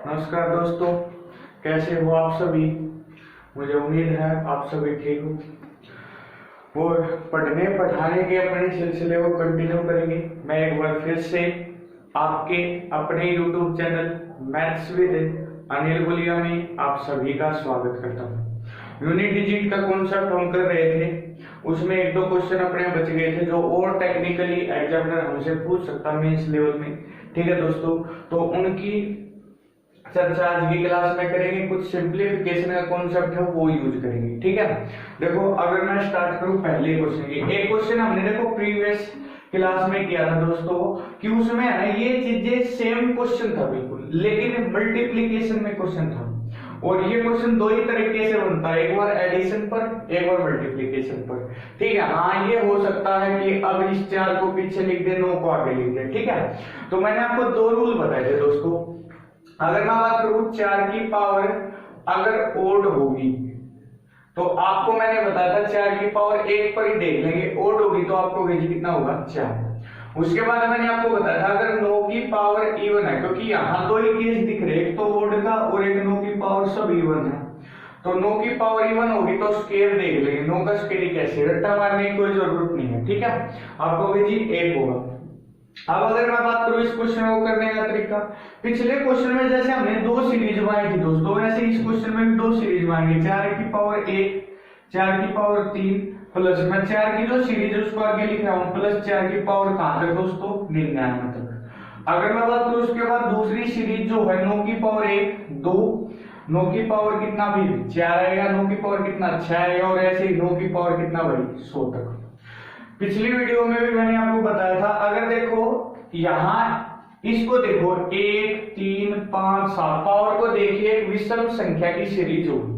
नमस्कार दोस्तों, कैसे हो आप सभी। मुझे उम्मीद है आप सभी ठीक हो और पढ़ने पढ़ाने के अपने सिलसिले को कंटिन्यू करेंगे। मैं एक बार फिर से आपके अपने YouTube channel maths with Anil Gulia में आप सभी का स्वागत करता हूँ। यूनिट डिजिट का कॉन्सेप्ट हम कर रहे थे, उसमें एक दो क्वेश्चन अपने बच गए थे जो और टेक्निकली एग्जामिनर हमसे पूछ सकता है मेंस लेवल में। ठीक है दोस्तों, तो उनकी चर्चा आज की क्लास में करेंगे। कुछ सिंप्लीफिकेशन का कॉन्सेप्ट है वो यूज करेंगे। ठीक है, देखो अगर मैं स्टार्ट करूं पहले क्वेश्चन की, एक क्वेश्चन हमने देखो प्रीवियस क्लास में किया था दोस्तों कि उसमें है ना ये चीजें सेम क्वेश्चन था बिल्कुल, लेकिन मल्टीप्लीकेशन में क्वेश्चन था। और ये क्वेश्चन दो ही तरीके से बनता है, एक बार एडिशन पर एक बार मल्टीप्लीकेशन पर। ठीक है, हाँ ये हो सकता है कि अब इस 4 को पीछे लिख दे, 9 को आगे लिख दे। ठीक है, तो मैंने आपको दो रूल बताए थे दोस्तों। अगर मैं बात करूं 4 की पावर अगर ओड होगी तो आपको मैंने बताया था 4 की पावर 1 पर ही देख लेंगे, ओड होगी तो आपको वेज कितना होगा 4। उसके बाद मैंने आपको बताया था अगर 9 की पावर इवन है, क्योंकि यहाँ दो ही केस दिख रहे, एक तो ओड का और एक 9 की पावर सब इवन है, तो 9 की पावर इवन होगी तो स्केयर देख लेंगे। 9 का स्केयर कैसे, रट्टा मारने की कोई जरूरत नहीं है। ठीक है, आपको वेज 1 होगा। अब अगर मैं बात करूं इस क्वेश्चन को करने का तरीका, पिछले क्वेश्चन में जैसे हमने दो सीरीज बनाई थी दोस्तों, वैसे इस क्वेश्चन में भी दो सीरीज बनाएंगे। 4 की पावर 1, 4 की पावर 3 प्लस मैं 4 की जो सीरीज है उसको आगे लिख रहा हूं प्लस 4 की पावर कहां तक दोस्तों 99 तक। अगर मैं बात करूं उसके बाद दूसरी सीरीज जो है 9 की पावर 1 2, 9 की पावर कितना भी 4 आएगा, 9 की पावर कितना 6 आएगा, और ऐसे ही 9 की पावर कितना भाई 100 तक। पिछली वीडियो में भी मैंने आपको बताया था, अगर देखो यहां इसको देखो 1 3 5 7 पावर को देखिए एक विषम संख्या की सीरीज होगी।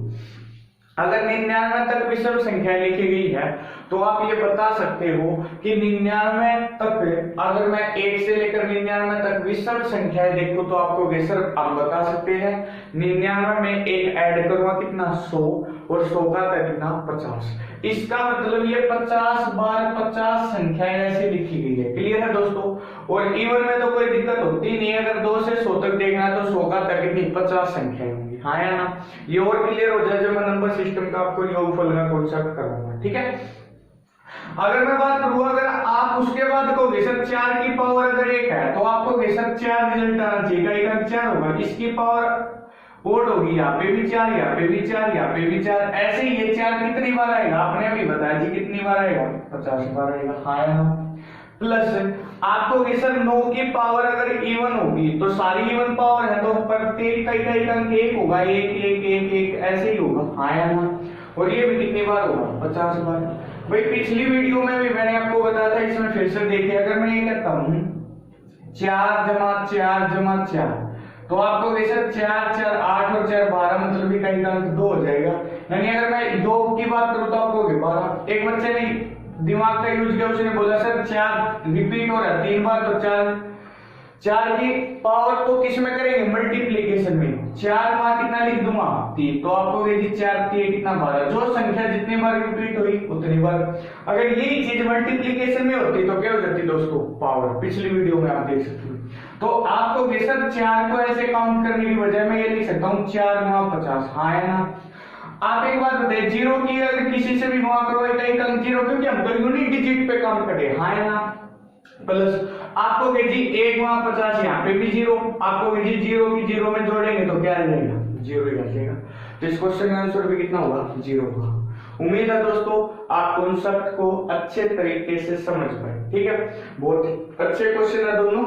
अगर 99 तक विषम संख्या लिखी गई है तो आप ये बता सकते हो कि 99 तक अगर मैं 1 से लेकर 99 तक विषम संख्याएं देखूं तो आपको सर आप बता सकते हैं 99 में एक ऐड करूंगा कितना 100 और 100 का कितना 50। इसका मतलब ये 50 बार 50 संख्याएं ऐसे लिखी गई है। क्लियर है दोस्तों, और इवन में तो कोई दिक्कत होती नहीं, अगर 2 से 100 तक देखना है तो 100 का तक कितनी 50 संख्याएं होंगी। हाँ या ना, ये और क्लियर हो जाए जब मैं नंबर सिस्टम का आपको योगफल का कॉन्सेप्ट कराऊंगा। ठीक है, अगर मैं बात करूं अगर आप उसके बाद कहोगे सर 4 की पावर अगर 1 है तो आपको सर 4 रिजल्ट आना चाहिए, एक 4 होगा, इसकी पावर ओड होगी, यहाँ पे भी 4, यहाँ पे भी 4, यहाँ पे भी 4, ऐसे ही ये 4 कितनी बार आएगा आपने अभी बताया जी, कितनी बार आएगा 50 बार आएगा। हाँ या ना, प्लस आपको सर 9 की पावर अगर इवन होगी तो सारी इवन पावर है तो प्रत्येक का एक अंक 1 होगा, 1 1 1 1 ऐसे ही होगा। हाँ या ना, और ये भी कितनी बार होगा 50 बार। भाई पिछली वीडियो में भी मैंने आपको बताया था, इसमें फिर से देखिए अगर मैं ये कहता हूं 4 जमा 4 जमा 4 तो आपको सर 4 4 8 और 4 12 मतलब भी कहीं का अंक 2 हो जाएगा। यानी अगर मैं 2 की बात करूं तो आपको 12। एक बच्चे ने दिमाग का यूज किया, उसने बोला सर 4 रिपीट हो रहा है 3 बार, तो 4 की पावर तो किस में करेंगे मल्टीप्लीकेशन में, 4 बार कितना लिख दूंगा 3, तो आपको 4 3 कितना 12, जो संख्या जितनी बार रिपीट हुई उतनी बार। अगर यही चीज मल्टीप्लीकेशन में होती तो क्या हो जाती दोस्तों पावर, पिछली वीडियो में आप देख सकते हो। तो आपको सर 4 को ऐसे काउंट करने की बजाय मैं ये लिख सकता हूँ 4 गुणा 50। हाँ है ना, आप एक बात बताइए 0 की अगर किसी से भी गुणा करो एक अंक 0, क्योंकि हम तो यूनिट डिजिट पे काउंट करें। हाँ है ना, प्लस आपको जी 1 गुणा 50, यहाँ पे भी 0, आपको जी 0 की 0 में जोड़ेंगे तो क्या आ जाएगा 0 ही आ जाएगा। तो इस क्वेश्चन का आंसर भी कितना होगा 0 होगा। उम्मीद है दोस्तों आप कॉन्सेप्ट को अच्छे तरीके से समझ पाए। ठीक है, बहुत अच्छे क्वेश्चन है दोनों।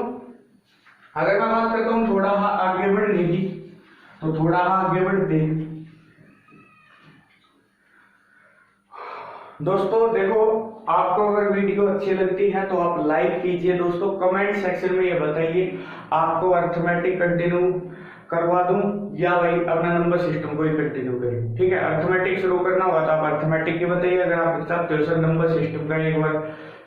अगर मैं बात करता हूँ थोड़ा आगे बढ़ने की, तो थोड़ा आगे बढ़ते हैं दोस्तों। देखो आपको अगर वीडियो अच्छी लगती है तो आप लाइक कीजिए दोस्तों, कमेंट सेक्शन में ये बताइए आपको अर्थमेटिक कंटिन्यू करवा दूं या भाई अपना नंबर सिस्टम को ही कंटिन्यू करें। ठीक है, अर्थमेटिक शुरू करना होगा तो आप अर्थमेटिक की बताइए, अगर आप चाहते हो सर नंबर सिस्टम का एक बार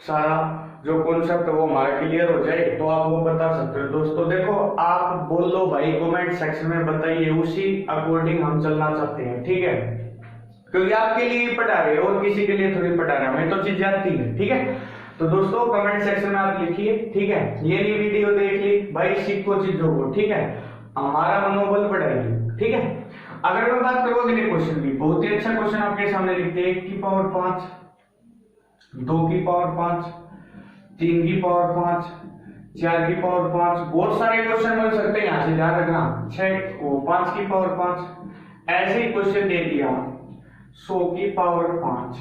सारा जो कॉन्सेप्ट है वो हमारा क्लियर हो जाए तो आप वो बता सकते हो दोस्तों। देखो आप बोल लो भाई कमेंट सेक्शन में बताइए, उसी अकॉर्डिंग हम चलना चाहते हैं। ठीक है, क्योंकि आपके लिए पढ़ा रहे और किसी के लिए थोड़ी पढ़ा रहे, हमें तो चीज आती है। ठीक है, तो दोस्तों कमेंट सेक्शन में आप लिखिए। ठीक है, ये वीडियो देख ली भाई, सीखो चीजों को। ठीक है, हमारा मनोबल बढ़ाएगी। ठीक है, अगर मैं बात करूं अगले क्वेश्चन की, बहुत ही अच्छा क्वेश्चन आपके सामने लिखते हैं, 1 की पावर 5, 2 की पावर 5, 3 की पावर 5, 4 की पावर 5, बहुत सारे क्वेश्चन बन सकते हैं, यहां से ध्यान रखना। 5 की पावर 5, ऐसे ही क्वेश्चन दे दिया 100 की पावर 5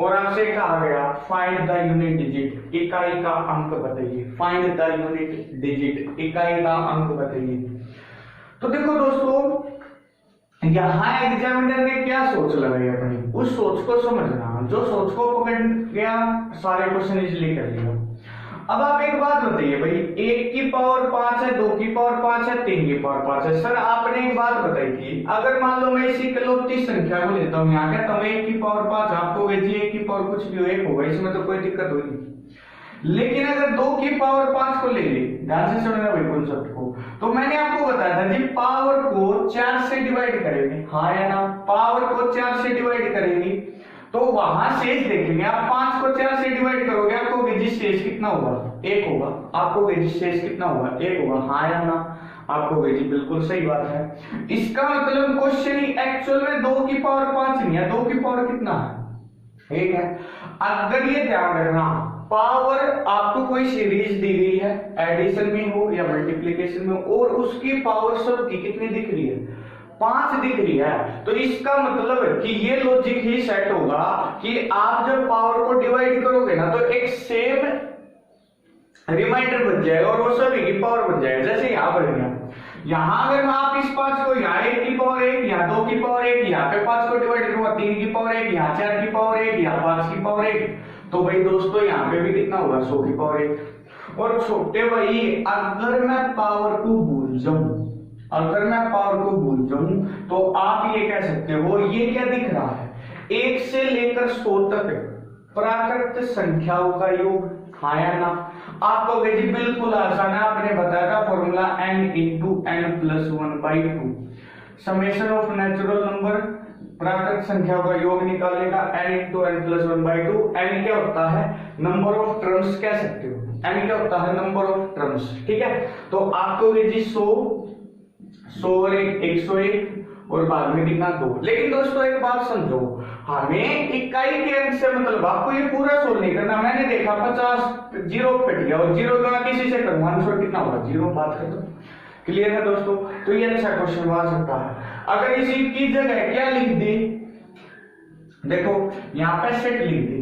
और आपसे कहा गया फाइंड द यूनिट डिजिट, इकाई का अंक बताइए। फाइंड द यूनिट डिजिट, इकाई का अंक बताइए। तो देखो दोस्तों, यहां एग्जामिनर ने क्या सोच लगाई अपनी, उस सोच को समझना, जो सोच को पकड़ गया सारे क्वेश्चन इजीली कर लिया। अब आप एक बात बताइए भाई, 1 की पावर 5 है, 2 की पावर 5 है, 3 की पावर 5 है। सर आपने एक बात बताई थी, अगर मान लो मैं इसी इकलौती संख्या को लेता हूं, यहाँ कहता हूं 1 की पावर 5, आपको जी 1 की पावर कुछ भी हो 1 होगा, इसमें तो कोई दिक्कत होगी। लेकिन अगर 2 की पावर 5 को ले ली, ध्यान से सुनना भाई कॉन्सेप्ट को, तो मैंने आपको बताया था जी पावर को 4 से डिवाइड करेंगे, हाँ या ना, पावर को 4 से डिवाइड करेंगे तो वहां शेष देखेंगे। आप 5 को 4 से डिवाइड करोगे, आपको जी शेष कितना होगा, 1 होगा। आपको जी शेष कितना होगा, 1 होगा, हाँ या ना, आपको जी बिल्कुल सही बात है। इसका मतलब क्वेश्चन ही एक्चुअल में 2 की पावर 5 नहीं है, 2 की पावर कितना है, 1 है। अगर ये ध्यान रखना, पावर आपको कोई सीरीज दी गई है, एडिशन में हो या मल्टीप्लीकेशन में हो, और उसकी पावर सबकी कितनी दिख रही है, 5 दिख रही है, तो इसका मतलब कि ये लॉजिक ही सेट होगा कि आप जब पावर को डिवाइड करोगे ना, तो एक सेम रिमाइंडर बन जाएगा और वो सभी की पावर बन जाएगा। जैसे यहां बन गया, यहां अगर आप इस 5 को यहाँ 1 की पावर 1, यहाँ 2 की पावर 1, यहाँ पे 5 को डिवाइड करूंगा 3 की पावर 1, यहाँ 4 की पावर 1, यहाँ 5 की पावर 1, तो भाई दोस्तों यहाँ पे भी कितना होगा, 100 की पावर 1। और छोटे भाई, अगर मैं पावर को भूल जाऊं, अगर मैं पावर को भूल जाऊं तो आप ये कह सकते हो, ये क्या दिख रहा है, 1 से लेकर 100 तक प्राकृत संख्याओं का योग, हाँ या ना। आपको जी बिल्कुल आसान है, आपने बताया था formula n into n plus 1/2, summation of natural number, प्राकृत संख्याओं का योग निकालने का, n into n plus 1/2। n क्या होता है, नंबर ऑफ टर्म्स कह सकते हो, n क्या होता है, नंबर ऑफ टर्म्स। ठीक है, तो आपको जी 100 और 101 और बाद में कितना 2। लेकिन दोस्तों एक बात समझो, हमें इकाई के अंक से मतलब, आपको ये पूरा सोल्व नहीं करना। मैंने देखा 50 जीरो कट गया और जीरो का किसी से करूंगा आंसर कितना होगा, जीरो, बात खत्म। क्लियर है दोस्तों, तो ये अच्छा क्वेश्चन आ सकता है। अगर इसी की जगह क्या लिख दी, देखो यहां पे सेट लिख दी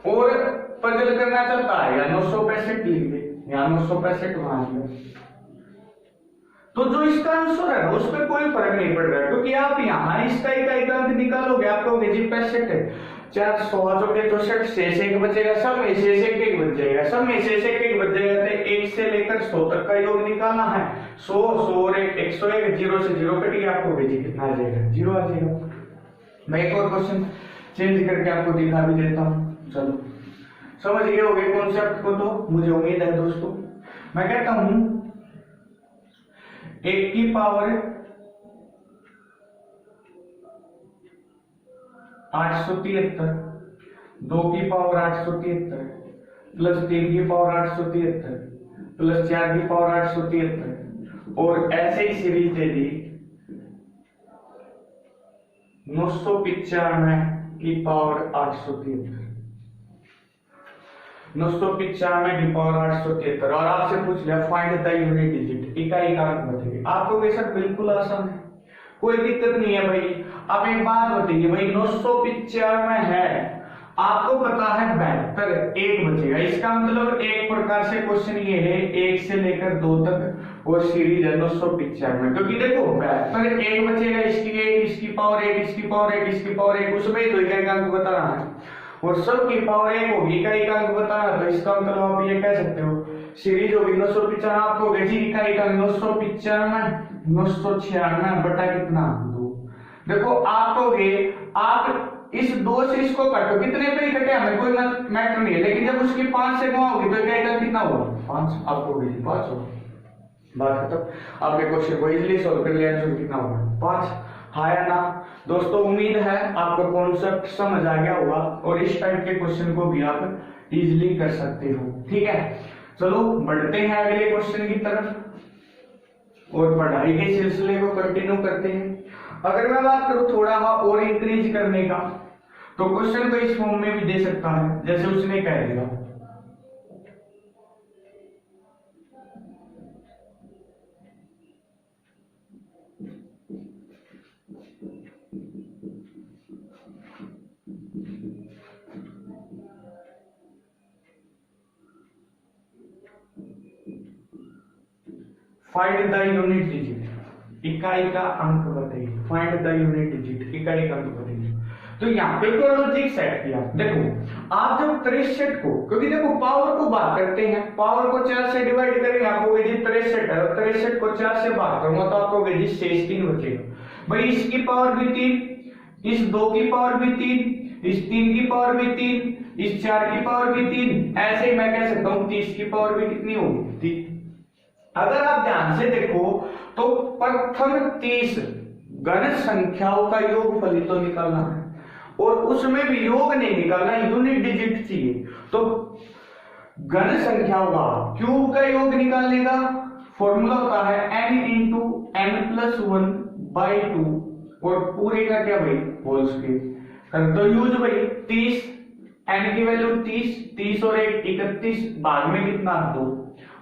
और पजल करना चाहता है या 965 लिख दे, यहाँ 965 वहां दिया, तो जो इसका आंसर है उस पर कोई फर्क नहीं पड़ रहा है, क्योंकि आप यहाँ इसका इकाई का अंक निकालोगे, आपको जी 65 है, 4 16 के 64 शेष 1 बचेगा, सब में शेष 1 1 बच जाएगा, सब में शेष 1 1 बच जाएगा। तो 1 से लेकर 100 तक का योग निकालना है, 100 100 और 101, 0 से 0 कट गया, आपको जी कितना आ जाएगा, 0 आ जाएगा। मैं एक और क्वेश्चन चेंज करके आपको दिखा भी देता हूँ, चलो समझ गए होगे कॉन्सेप्ट को, तो मुझे उम्मीद है दोस्तों। मैं कहता हूं 1 की पावर 873, 2 की पावर 873, प्लस 3 की पावर 873, प्लस 4 की पावर 873, और ऐसे ही सीरीज दे दी 995 की पावर 873, 995 की पावर 873, और आपसे पूछ लिया फाइंड द यूनिट डिजिट, इकाई का अंक बताइए। आपको वैसा बिल्कुल आसान है, कोई दिक्कत नहीं है भाई। आप एक बात बताइए भाई, 995 है, आपको पता है 72, 1 बचेगा, इसका मतलब एक प्रकार से क्वेश्चन ये है 1 से लेकर 2 तक और सीरीज है 995, क्योंकि देखो 72, 1 बचेगा, इसकी 1, इसकी पावर 1, इसकी पावर 1, इसकी पावर 1, उसमें ही 2 इकाई का अंक बता रहा है और सब की पावर 1 होगी, इकाई का अंक बता रहा, तो इसका मतलब आप ये कह सकते हो सीरीज होगी 995, आपको जी इकाई का 995 996 बटा कितना 2। देखो आप कहोगे आप इस 2 से इसको काटो, कितने पे ही कटे हमें कोई मैटर नहीं है, लेकिन जब उसकी 5 से गुणा होगी तो इकाई का कितना होगा 5, आपको 5 होगा, बात खत्म। आपके क्वेश्चन को इजीली सॉल्व कर लिया, आंसर कितना होगा 5, हाँ या ना। दोस्तों उम्मीद है आपको कॉन्सेप्ट समझ आ गया होगा और इस टाइप के क्वेश्चन को भी आप इजीली कर सकते हो। ठीक है, चलो बढ़ते हैं अगले क्वेश्चन की तरफ और पढ़ाई के सिलसिले को कंटिन्यू करते हैं। अगर मैं बात करूं थोड़ा और इंक्रीज करने का, तो क्वेश्चन को इस फॉर्म में भी दे सकता है जैसे उसने कह दिया फाइंड द यूनिट डिजिट, इकाई का अंक बताइए। फाइंड द यूनिट डिजिट, इकाई का अंक बताइए। तो यहाँ पे तो लॉजिक सेट किया। देखो आप जब 63 को, क्योंकि देखो पावर को भाग करते हैं, पावर को 4 से डिवाइड करेंगे आपको जी 63 है, और 63 को 4 से भाग करूंगा तो आपको जी शेष 3 बचेगा। भाई इसकी पावर भी 3, इस 2 की पावर भी 3, इस 3 की पावर भी 3, इस 4 की पावर भी 3, ऐसे ही मैं कह सकता हूँ 30 की पावर भी कितनी होगी 3। अगर आप ध्यान से देखो तो प्रथम 30 घन संख्याओं का योगफल तो निकालना है, और उसमें भी योग नहीं निकालना, यूनिट डिजिट चाहिए। तो घन संख्याओं का क्यूब का योग निकालने का फॉर्मूला होता है n इंटू n+1/2, और पूरे का क्या भाई होल स्क्वायर। तो यूज भाई 30, n की वैल्यू 30 और 1 31, भाग में कितना 2,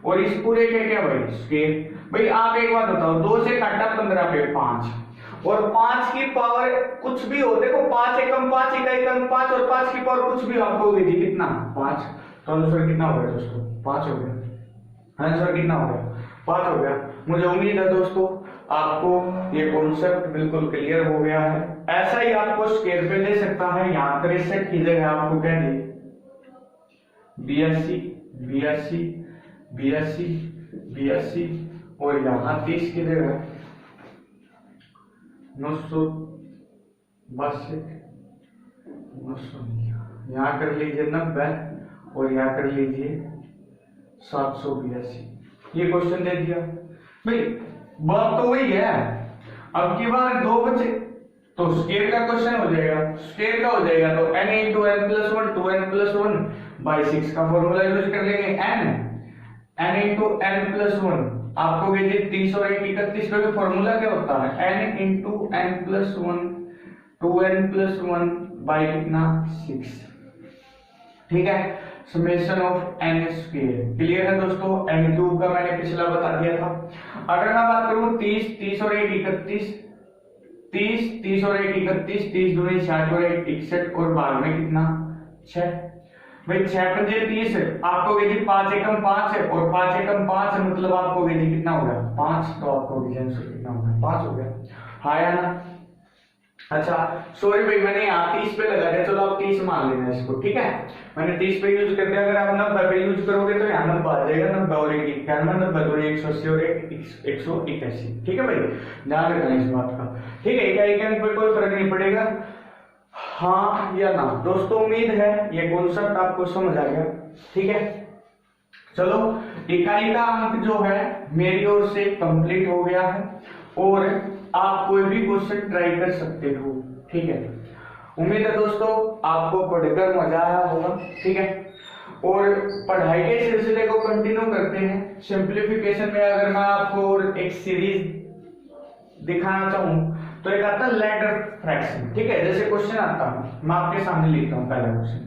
और इस पूरे के क्या भाई स्क्वायर। भाई आप एक बात बताओ, 2 से काटा 15 पे 5, और 5 की पावर कुछ भी हो, देखो 5 एकम 5, इकाई एकम 5, और 5 की पावर कुछ भी आपको होगी कितना 5, तो आंसर कितना हो गया दोस्तों 5 हो गया। आंसर कितना हो गया 5 हो गया। मुझे उम्मीद है दोस्तों आपको ये कॉन्सेप्ट बिल्कुल क्लियर हो गया है। ऐसा ही आपको स्क्वायर पे ले सकता है, यहाँ 63 की जगह आपको क्या दे 82 82 82 82, और यहाँ 30 की जगह 962, यहाँ कर लीजिए 90, और यहाँ कर लीजिए 782। ये क्वेश्चन दे दिया भाई, बात तो वही है। अब की बार 2 बचे तो स्क्वायर का क्वेश्चन हो जाएगा, स्क्वायर का हो जाएगा तो n इंटू n+1 2n+1/6 का फॉर्मूला यूज कर लेंगे। n इंटू n+1 आपको 30 और 1 31 का फॉर्मूला क्या होता है n इंटू n+1 2n+1/6, ठीक है, summation of n square. Clear है दोस्तों। n क्यूब का मैंने पिछला बता दिया था। अगर मैं बात करूं 30 और 1 31, 30 और 1 31, 30 दूनी 60 और 1 61, और भाग में कितना 6। भाई 6 पंजे 30, आपको 5 एकम 5 है, और 5 एकम 5 है, मतलब आपको कितना हो गया 5, तो आपको आंसर कितना हो गया 5 हो गया। हाँ या ना। अच्छा सॉरी भाई मैंने यहाँ 30 पे लगा दिया, चलो आप 30 मान लेना इसको, ठीक है। मैंने 30 पे यूज कर दिया, अगर आप 90 पे यूज करोगे तो यहाँ 90 आ जाएगा, 90 और 1 91, 90 180 और 181, ठीक है भाई, ध्यान रखना इस बात का, ठीक है। इकाई के अंक पे कोई फर्क नहीं पड़ेगा, हाँ या ना। दोस्तों उम्मीद है ये कॉन्सेप्ट आपको समझ आ गया, ठीक है। चलो इकाई का अंक जो है मेरी ओर से कंप्लीट हो गया है, और आप कोई भी क्वेश्चन ट्राई कर सकते हो, ठीक है। उम्मीद है दोस्तों आपको पढ़कर मजा आया होगा, ठीक है। और पढ़ाई के सिलसिले को कंटिन्यू करते हैं। सिंप्लीफिकेशन में अगर मैं आपको और एक सीरीज दिखाना चाहूं तो एक आता है लैडर फ्रैक्शन, ठीक है। जैसे क्वेश्चन आता है, मैं आपके सामने लिखता हूं पहला क्वेश्चन,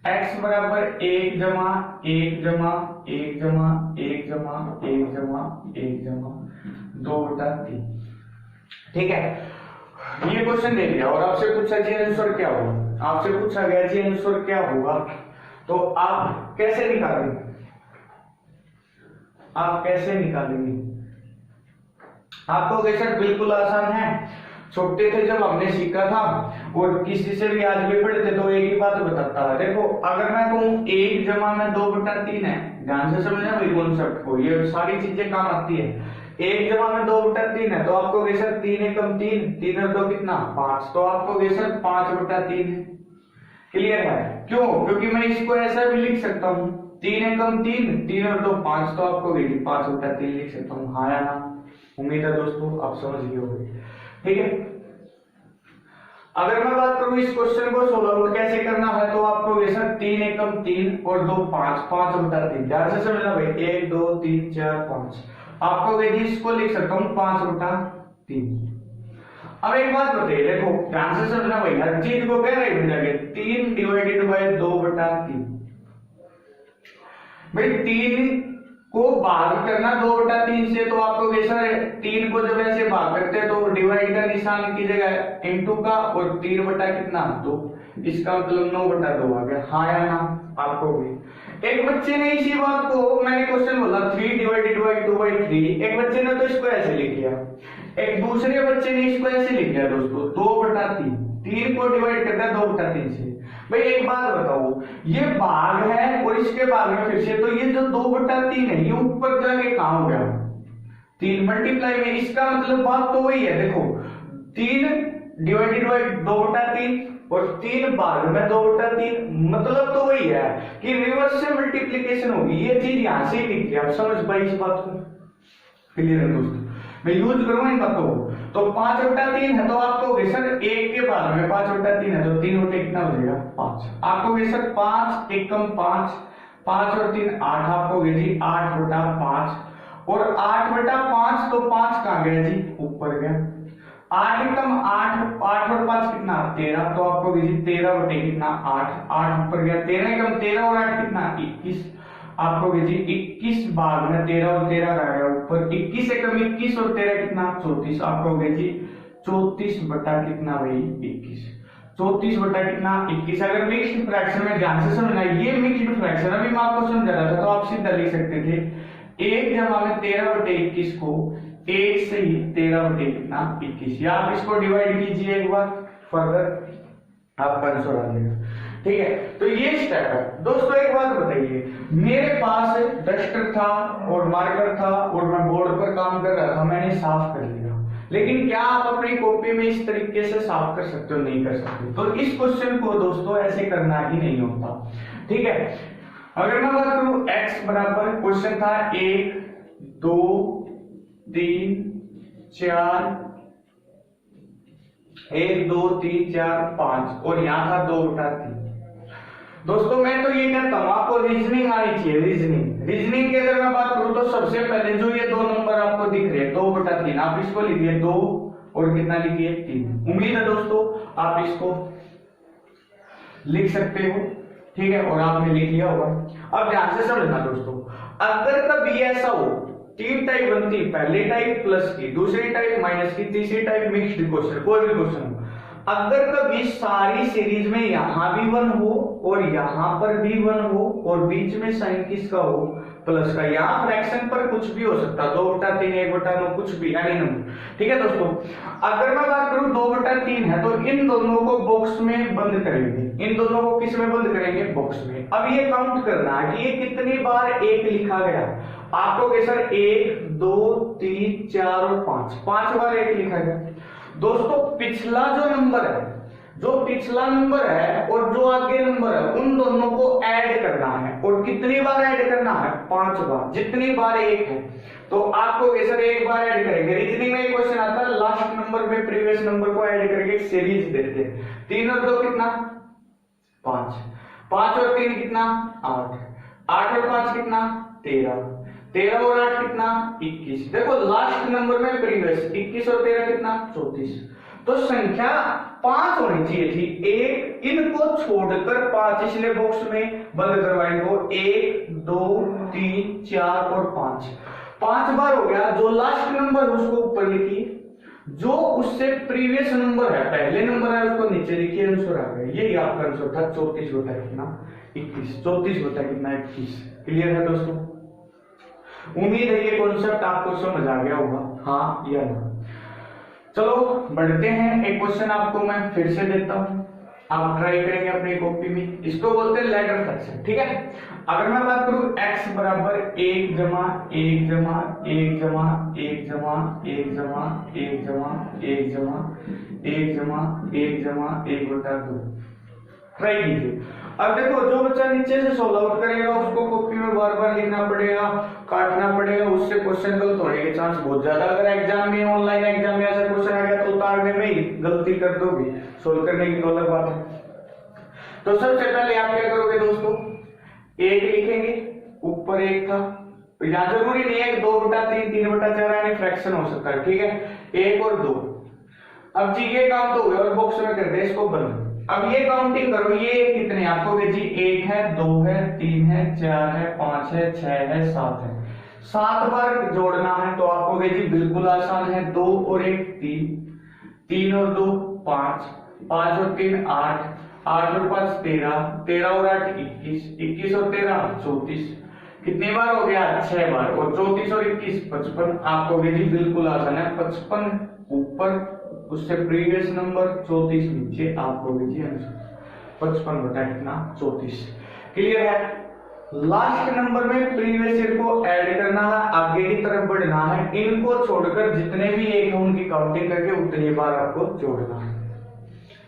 x बराबर 1 जमा 1 जमा 1 जमा 1 जमा 1 जमा 1 जमा 2/3, ठीक है। ये क्वेश्चन दे दिया और आपसे पूछा जी आंसर क्या होगा, आपसे पूछा गया जी आंसर क्या होगा, तो आप कैसे निकालेंगे, आप कैसे निकालेंगे। आपको सर बिल्कुल आसान है, छोटे थे जब हमने सीखा था, और किसी से भी आज भी पढ़ते तो एक ही बात बताता है। देखो अगर मैं कहूं 1 जमा में 2/3 है, ध्यान से समझना भाई कॉन्सेप्ट को, ये सारी चीजें काम आती है। 1 जमा में 2/3 है तो आपको सर 3 एकम 3, 3 और 2 कितना 5, तो आपको सर 5/3 है। क्लियर है, क्यों, क्योंकि मैं इसको ऐसा भी लिख सकता हूँ 3 एकम 3, 3 और 2 5, तो आपको 5/3 लिख सकता हूँ, हाँ या ना। उम्मीद है दोस्तों आप समझ गए होंगे, ठीक है। अगर मैं बात करूं इस क्वेश्चन को सोल्व आउट कैसे करना है, तो आपको ये सर 3 एकम 3 और 2 5 5 बटा 3, ध्यान से समझना भाई, 1 2 3 4 5, आपको जी इसको लिख सकता हूं 5 बटा 3। अब एक बात बताइए, देखो ध्यान से समझना भाई, हर चीज को कह रहे हैं 3 डिवाइडेड बाय 2 बटा 3। भाई 3 को भाग करना 2 बटा 3 से, तो आपको कैसा है 3 को जब ऐसे भाग करते हैं तो डिवाइड का निशान की जगह इनटू का, और 3 बटा कितना 2, इसका मतलब 9 बटा 2 आ गया, हाँ या ना आपको भी। एक बच्चे ने इसी बात को, मैंने क्वेश्चन बोला 3 डिवाइडेड बाय 2 बाय 3, एक बच्चे ने तो इसको ऐसे लिख लिया, एक दूसरे बच्चे ने इसको ऐसे लिख लिया दोस्तों 2 बटा 3, 3 को डिवाइड करता है 2 बटा 3 से। भाई एक बात बताओ, ये भाग है और इसके भाग में फिर से, तो ये जो 2 बटा 3 है ये ऊपर जाके कहां हो गया 3 मल्टीप्लाई में, इसका मतलब बात तो वही है, देखो 3 डिवाइडेड बाय 2 बटा 3 और 3 भाग में 2 बटा 3, मतलब तो वही है कि रिवर्स से मल्टीप्लीकेशन होगी, ये चीज यहां से ही लिख लिया। आप समझ पाए इस बात को? क्लियर है दोस्तों? मैं यूज करूंगा इन बातों को। तो 5 बटा 3 है, तो आपको होगी सर 1 के बाद में 5 बटा 3 है, तो 3 बटे कितना हो जाएगा 5, आपको होगी सर 5 एकम 5, 5 और 3 8, आपको होगी जी 8 बटा 5, और 8 बटा 5 तो 5 कहां गया जी ऊपर गया, 8 एकम 8, 8 और 5 कितना 13, तो आपको होगी जी 13 बटे कितना 8, 8 ऊपर गया, 13 एकम 13 और 8 कितना 21, आपको जी 21 भाग में 13 और 13 रह गया ऊपर, 21 एकम 21 और 13 कितना 34, आपको जी 34 बटा कितना भाई 21, 34 बटा कितना 21। अगर मिक्स्ड फ्रैक्शन में ध्यान से समझना, ये मिक्स्ड फ्रैक्शन अभी मैं आपको समझा रहा था, तो आप सीधा लिख सकते थे 1 जमा में 13 बटे 21 को 1 से ही 13 बटे कितना 21, या आप इसको डिवाइड कीजिए एक बार फर्दर, आपका आंसर आ जाएगा। ठीक है, तो ये स्टेप है दोस्तों। एक बात बताइए, मेरे पास डस्टर था और मार्कर था और मैं बोर्ड पर काम कर रहा था, मैंने साफ कर लिया, लेकिन क्या आप अपनी कॉपी में इस तरीके से साफ कर सकते हो? नहीं कर सकते। तो इस क्वेश्चन को दोस्तों ऐसे करना ही नहीं होता। ठीक है, अगर मैं बात करूं x बराबर, क्वेश्चन था 1 2 3 4, 1 2 3 4 5 और यहां था 2 बटा 3। दोस्तों मैं तो ये कहता हूं आपको रीजनिंग आनी चाहिए, रीजनिंग की अगर मैं बात करूं तो सबसे पहले जो ये 2 नंबर आपको दिख रहे हैं 2 बटा 3, आप इसको लिखिए 2 और कितना लिखिए 3। उम्मीद है दोस्तों आप इसको लिख सकते हो। ठीक है, और आपने लिख लिया होगा। अब ध्यान से समझना दोस्तों, अगर कभी ऐसा हो 3 टाइप बनती है, पहली टाइप प्लस की, दूसरी टाइप माइनस की, तीसरी टाइप मिक्स्ड क्वेश्चन, कोई भी क्वेश्चन हो, अगर कभी सारी सीरीज में यहां भी 1 हो और यहां पर भी 1 हो और बीच में साइन किसका हो प्लस का, यहां फ्रैक्शन पर कुछ भी हो सकता, 2 बटा 3 1 बटा 9 कुछ भी एनी नंबर। ठीक है दोस्तों, अगर मैं बात करूं 2 बटा 3 है तो इन दोनों को बॉक्स में बंद करेंगे, इन दोनों को किस में बंद करेंगे बॉक्स में। अब ये काउंट करना है कि ये कितनी बार 1 लिखा गया, आपको कैसा 1 2 3 4 और 5 बार 1 लिखा गया। दोस्तों पिछला जो नंबर है, जो पिछला नंबर है और जो आगे नंबर है, उन दोनों को ऐड करना है, और कितनी बार ऐड करना है 5 बार, जितनी बार 1 है। तो आपको कैसे 1 बार ऐड करेंगे, रीजनिंग में एक क्वेश्चन आता है लास्ट नंबर में प्रीवियस नंबर को ऐड करके एक सीरीज देते हैं, 3 और 2 कितना 5, 5 और 3 कितना 8, 8 और 5 कितना 13, 13 और 8 कितना 21। देखो लास्ट नंबर में प्रीवियस 21 और 13 कितना 34, तो संख्या 5 होनी चाहिए थी। एक इनको छोड़कर 5 इसलिए बॉक्स में बंद करवाएंगे, 1 2 3 4 और 5 बार हो गया। जो लास्ट नंबर उसको ऊपर लिखिए, जो उससे प्रीवियस नंबर है पहले नंबर है उसको नीचे लिखिए, आंसर आ गया। यही आपका आंसर था 34 बटा कितना 21, 34 बटा कितना 21। क्लियर है दोस्तों? उम्मीद है ये कॉन्सेप्ट आपको समझ आ गया होगा, हाँ या ना। चलो बढ़ते हैं, एक क्वेश्चन आपको मैं फिर से देता हूं, आप ट्राई करेंगे अपनी कॉपी में। इसको बोलते हैं लैडर फ्रैक्शन। ठीक है, अगर मैं बात करूं x बराबर 1 जमा 1 जमा 1 जमा 1 जमा 1 जमा 1 जमा 1 जमा 1 जमा 1 जमा 1 बटा 2, ट्राई कीजिए। अब देखो जो बच्चा नीचे से सोल्व आउट करेगा उसको कॉपी में बार बार लिखना पड़ेगा, काटना पड़ेगा, उससे क्वेश्चन गलत होने के चांस बहुत ज्यादा। अगर एग्जाम में, ऑनलाइन एग्जाम में ऐसा क्वेश्चन आ गया तो उतारने में ही गलती कर दोगे, सोल्व करने की तो अलग बात है। तो सबसे पहले आप क्या करोगे दोस्तों, एक लिखेंगे, ऊपर एक था, यहाँ जरूरी नहीं है 2/3 3/4 यानी फ्रैक्शन हो सकता है, ठीक है, 1 और 2। अब जी ये काउंट हो गया और बॉक्स में कर दे इसको बंद। अब ये काउंटिंग करो, ये कितने आपको जी 1 है, 2 है, 3 है, 4 है, 5 है, 6 है, 7 है। 7 बार जोड़ना है तो आपको जी बिल्कुल आसान है, 2 और 1 3, 3 और 2 5, 5 और 3 8, 8 और 5 13, 13 और 8 21, 21 और 13 34। कितनी बार हो गया, 6 बार, और 34 और 21 55। आपको जी बिल्कुल आसान है, 55 ऊपर, उससे प्रीवियस नंबर 34 नीचे, आपको जी आंसर 55/34। क्लियर है। लास्ट नंबर में प्रीवियस ईयर को ऐड करना है, आगे की तरफ बढ़ना है, इनको छोड़कर जितने भी एक है उनकी काउंटिंग करके उतनी बार आपको जोड़ना है,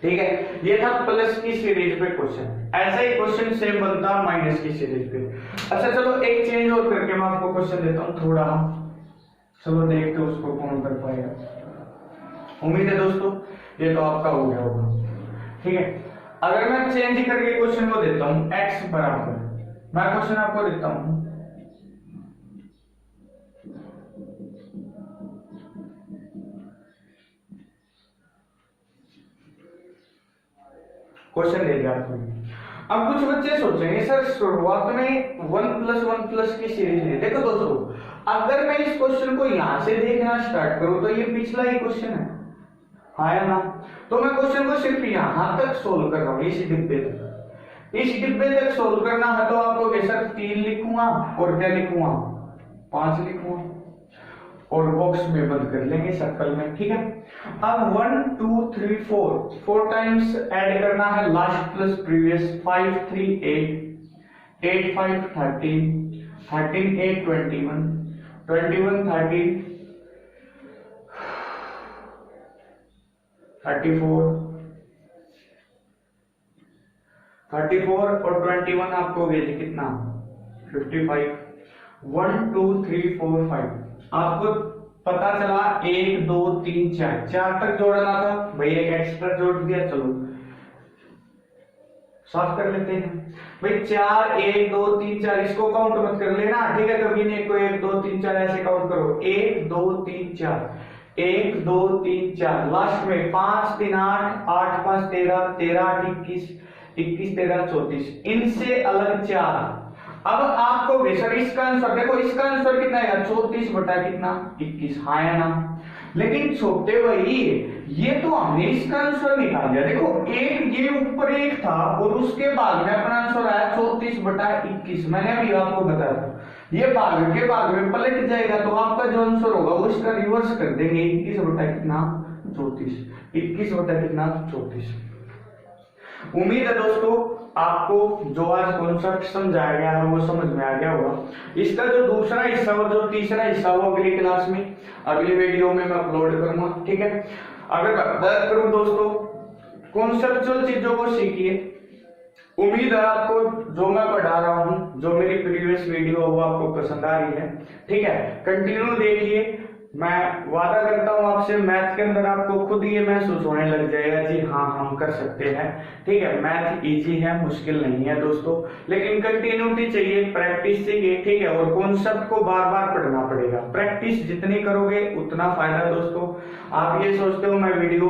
ठीक है। ये था प्लस की सीरीज पे क्वेश्चन। ऐसा ही क्वेश्चन सेम बनता माइनस की सीरीज पे। अच्छा चलो एक चेंज और करके मैं आपको क्वेश्चन देता हूँ थोड़ा, चलो देखते हैं उसको कौन कर पाएगा। उम्मीद है दोस्तों ये तो आपका हो गया होगा, ठीक है। अगर मैं चेंज करके क्वेश्चन को देता हूं x बराबर, मैं क्वेश्चन आपको देता हूं क्वेश्चन दे दिया आपको। अब कुछ बच्चे सोचेंगे सर शुरुआत में 1+1+ की सीरीज है। देखो दोस्तों, अगर मैं इस क्वेश्चन को यहां से देखना स्टार्ट करूं तो ये पिछला ही क्वेश्चन है, हाँ या ना। तो मैं क्वेश्चन को सिर्फ यहां तक सोल्व कर रहा हूं, इस डिब्बे तक। इस डिब्बे तक सोल्व करना है तो आपको सर 3 लिखूंगा और क्या लिखूंगा 5 लिखूंगा और बॉक्स में बंद कर लेंगे सर्कल में, ठीक है। अब 1 2 3 4 टाइम्स ऐड करना है, लास्ट प्लस प्रीवियस। 5 3 8, 8 5 13, 13 8 21, 21 13 34, 34 और 21 आपको भेजे कितना 55। 1 2 3 4 5 आपको पता चला 1 2 3 4, 4 तक जोड़ना था भाई, एक एक्स्ट्रा जोड़ दिया। चलो साफ कर लेते हैं भाई, 4 1 2 3 4 इसको काउंट मत कर लेना, ठीक है। कभी नहीं को 1 2 3 4 ऐसे काउंट करो, 1 2 3 4, 1 2 3 4, लास्ट में 5 3 8, 8 5 13, 13 8 21, 21 13 34, इनसे अलग 4। अब आपको सर इसका आंसर देखो, इसका आंसर कितना है 34 बटा कितना 21, हाँ या ना। लेकिन छोटे भाई ये तो हमने इसका आंसर निकाल दिया। देखो एक ये ऊपर एक था और उसके बाद में अपना आंसर आया 34 बटा 21। मैंने अभी आपको बताया था ये भाग के भाग में पलट जाएगा तो आपका जो आंसर होगा वो इसका रिवर्स कर देंगे, 21 बटा कितना 34, 21 बटा कितना 34। उम्मीद है दोस्तों आपको जो आज कॉन्सेप्ट समझाया गया है वो समझ में आ गया होगा। इसका जो दूसरा हिस्सा और जो तीसरा हिस्सा वो अगली क्लास में, अगली वीडियो में मैं अपलोड करूंगा, ठीक है। अगर बात करूं दोस्तों कॉन्सेप्चुअल चीजों को सीखिए। उम्मीद है आपको जो मैं पढ़ा रहा हूं, जो मेरी प्रीवियस वीडियो वो आपको पसंद आ रही है, ठीक है। कंटिन्यू देखिए, मैं वादा करता हूं आपसे मैथ के अंदर आपको खुद ये महसूस होने लग जाएगा जी हाँ हम कर सकते हैं, ठीक है। मैथ इजी है, मुश्किल नहीं है दोस्तों, लेकिन कंटिन्यूटी चाहिए, प्रैक्टिस चाहिए, ठीक है। और कॉन्सेप्ट को बार बार पढ़ना पड़ेगा, प्रैक्टिस जितनी करोगे उतना फायदा दोस्तों। आप ये सोचते हो मैं वीडियो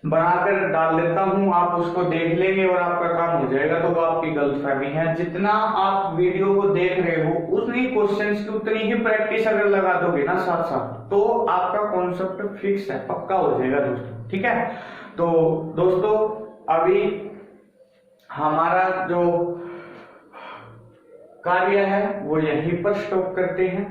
बनाकर डाल देता हूं, आप उसको देख लेंगे और आपका काम हो जाएगा, तो वो आपकी गलतफहमी है। जितना आप वीडियो को देख रहे हो उतनी क्वेश्चंस की उतनी ही प्रैक्टिस अगर लगा दोगे ना साथ साथ, तो आपका कॉन्सेप्ट फिक्स है, पक्का हो जाएगा दोस्तों, ठीक है। तो दोस्तों अभी हमारा जो कार्य है वो यहीं पर स्टॉप करते हैं।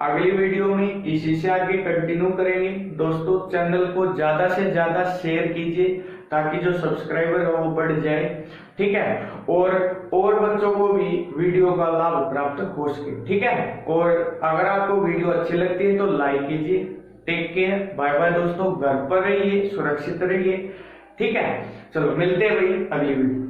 अगली वीडियो में इसी से आगे कंटिन्यू करेंगे दोस्तों। चैनल को ज्यादा से ज्यादा शेयर कीजिए ताकि जो सब्सक्राइबर है वो बढ़ जाए, ठीक है। और बच्चों को भी वीडियो का लाभ प्राप्त हो सके, ठीक है। और अगर आपको वीडियो अच्छी लगती है तो लाइक कीजिए। टेक केयर, बाय बाय दोस्तों। घर पर रहिए, सुरक्षित रहिए, ठीक है, चलो मिलते हैं भाई अगली वीडियो।